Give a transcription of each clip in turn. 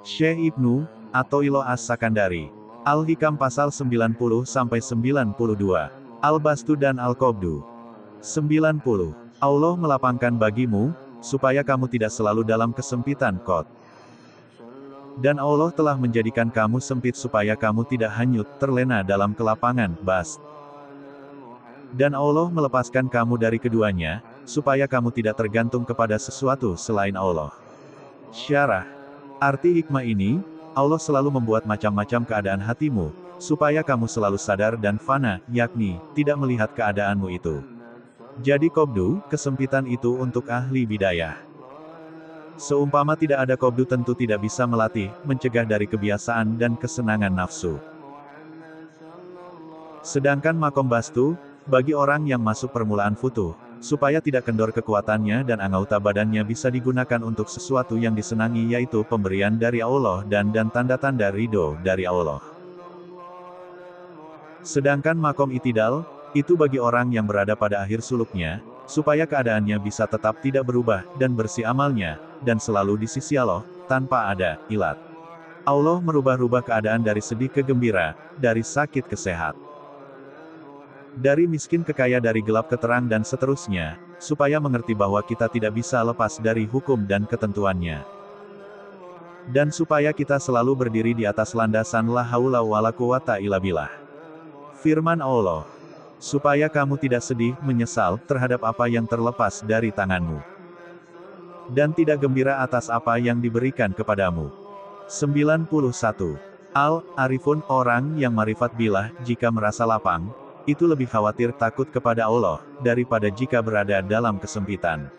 Syekh Ibnu Athaillah As-Sakandari. Al-Hikam pasal 90-92. Al-Bastu dan Al-Qabdu. 90. Allah melapangkan bagimu, supaya kamu tidak selalu dalam kesempitan kot. Dan Allah telah menjadikan kamu sempit supaya kamu tidak hanyut, terlena dalam kelapangan, bast. Dan Allah melepaskan kamu dari keduanya, supaya kamu tidak tergantung kepada sesuatu selain Allah. Syarah. Arti hikmah ini, Allah selalu membuat macam-macam keadaan hatimu, supaya kamu selalu sadar dan fana, yakni, tidak melihat keadaanmu itu. Jadi qabdu, kesempitan itu untuk ahli bidayah. Seumpama tidak ada qabdu tentu tidak bisa melatih, mencegah dari kebiasaan dan kesenangan nafsu. Sedangkan makom bastu, bagi orang yang masuk permulaan futuh, supaya tidak kendor kekuatannya dan anggota badannya bisa digunakan untuk sesuatu yang disenangi yaitu pemberian dari Allah dan tanda-tanda ridho dari Allah. Sedangkan makom itidal, itu bagi orang yang berada pada akhir suluknya, supaya keadaannya bisa tetap tidak berubah, dan bersih amalnya, dan selalu di sisi Allah, tanpa ada ilat. Allah merubah-rubah keadaan dari sedih ke gembira, dari sakit ke sehat. Dari miskin ke kaya, dari gelap ke terang dan seterusnya, supaya mengerti bahwa kita tidak bisa lepas dari hukum dan ketentuannya. Dan supaya kita selalu berdiri di atas landasan la haula wala quwata illa billah. Firman Allah. Supaya kamu tidak sedih, menyesal, terhadap apa yang terlepas dari tanganmu. Dan tidak gembira atas apa yang diberikan kepadamu. 91. Al-Arifun, orang yang marifat billah, jika merasa lapang, itu lebih khawatir takut kepada Allah, daripada jika berada dalam kesempitan.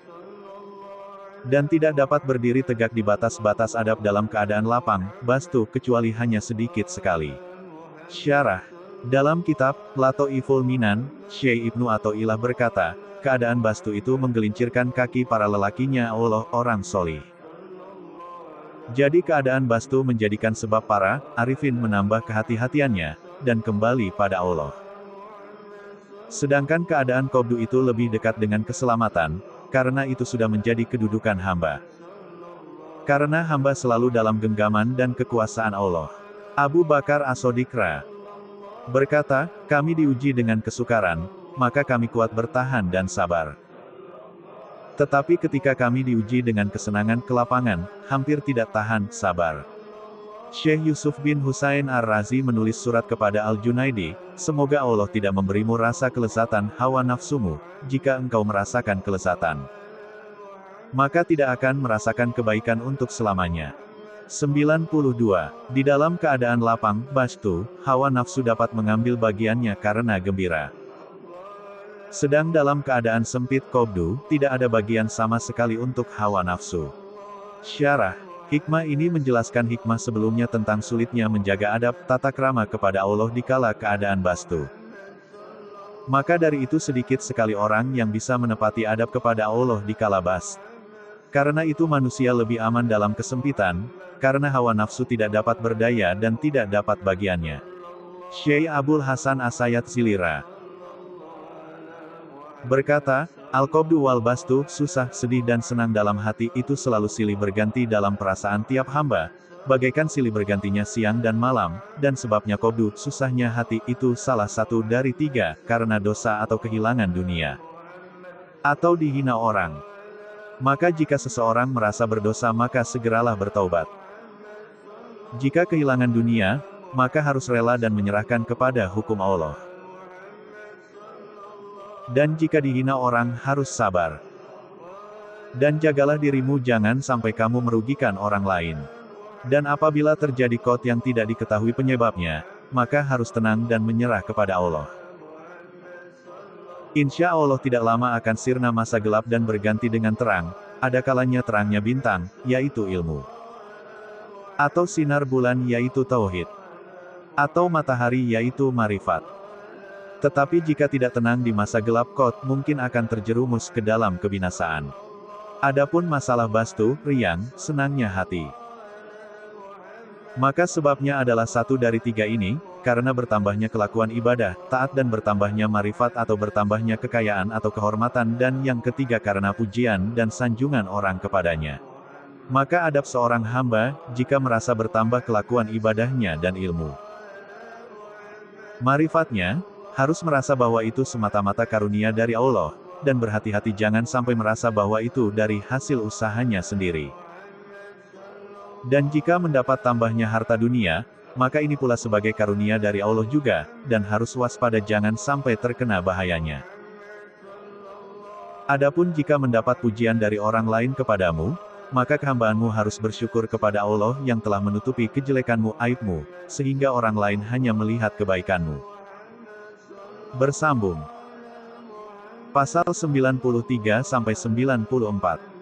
Dan tidak dapat berdiri tegak di batas-batas adab dalam keadaan lapang, bastu, kecuali hanya sedikit sekali. Syarah. Dalam kitab, Latoiful Minan, Syekh Ibnu Athaillah berkata, keadaan bastu itu menggelincirkan kaki para lelakinya Allah, orang solih. Jadi keadaan bastu menjadikan sebab para arifin menambah kehati-hatiannya, dan kembali pada Allah. Sedangkan keadaan qabdu itu lebih dekat dengan keselamatan, karena itu sudah menjadi kedudukan hamba. Karena hamba selalu dalam genggaman dan kekuasaan Allah. Abu Bakar As-Shodiq berkata, kami diuji dengan kesukaran, maka kami kuat bertahan dan sabar. Tetapi ketika kami diuji dengan kesenangan kelapangan, hampir tidak tahan sabar. Syekh Yusuf bin Husain Ar-Razi menulis surat kepada Al-Junaidi, semoga Allah tidak memberimu rasa kelezatan hawa nafsumu, jika engkau merasakan kelezatan, maka tidak akan merasakan kebaikan untuk selamanya. 92. Di dalam keadaan lapang, bastu, hawa nafsu dapat mengambil bagiannya karena gembira. Sedang dalam keadaan sempit qabdu, tidak ada bagian sama sekali untuk hawa nafsu. Syarah. Hikmah ini menjelaskan hikmah sebelumnya tentang sulitnya menjaga adab, tata krama kepada Allah dikala keadaan bastu. Maka dari itu sedikit sekali orang yang bisa menepati adab kepada Allah dikala bast. Karena itu manusia lebih aman dalam kesempitan, karena hawa nafsu tidak dapat berdaya dan tidak dapat bagiannya. Syekh Abul Hasan As-Sayyad Zilira berkata, Al-Qabdu wal Bastu, susah, sedih dan senang dalam hati, itu selalu silih berganti dalam perasaan tiap hamba, bagaikan silih bergantinya siang dan malam, dan sebabnya Qabdu, susahnya hati, itu salah satu dari tiga, karena dosa atau kehilangan dunia. Atau dihina orang. Maka jika seseorang merasa berdosa maka segeralah bertaubat. Jika kehilangan dunia, maka harus rela dan menyerahkan kepada hukum Allah. Dan jika dihina orang harus sabar. Dan jagalah dirimu jangan sampai kamu merugikan orang lain. Dan apabila terjadi qot yang tidak diketahui penyebabnya, maka harus tenang dan menyerah kepada Allah. Insya Allah tidak lama akan sirna masa gelap dan berganti dengan terang, ada kalanya terangnya bintang, yaitu ilmu. Atau sinar bulan yaitu tauhid. Atau matahari yaitu marifat. Tetapi jika tidak tenang di masa gelap qot, mungkin akan terjerumus ke dalam kebinasaan. Adapun masalah bastu, riang, senangnya hati. Maka sebabnya adalah satu dari tiga ini, karena bertambahnya kelakuan ibadah, taat dan bertambahnya marifat atau bertambahnya kekayaan atau kehormatan dan yang ketiga karena pujian dan sanjungan orang kepadanya. Maka adab seorang hamba, jika merasa bertambah kelakuan ibadahnya dan ilmu marifatnya, harus merasa bahwa itu semata-mata karunia dari Allah, dan berhati-hati jangan sampai merasa bahwa itu dari hasil usahanya sendiri. Dan jika mendapat tambahnya harta dunia, maka ini pula sebagai karunia dari Allah juga, dan harus waspada jangan sampai terkena bahayanya. Adapun jika mendapat pujian dari orang lain kepadamu, maka kehambaanmu harus bersyukur kepada Allah yang telah menutupi kejelekanmu, aibmu, sehingga orang lain hanya melihat kebaikanmu. Bersambung. Pasal 93-94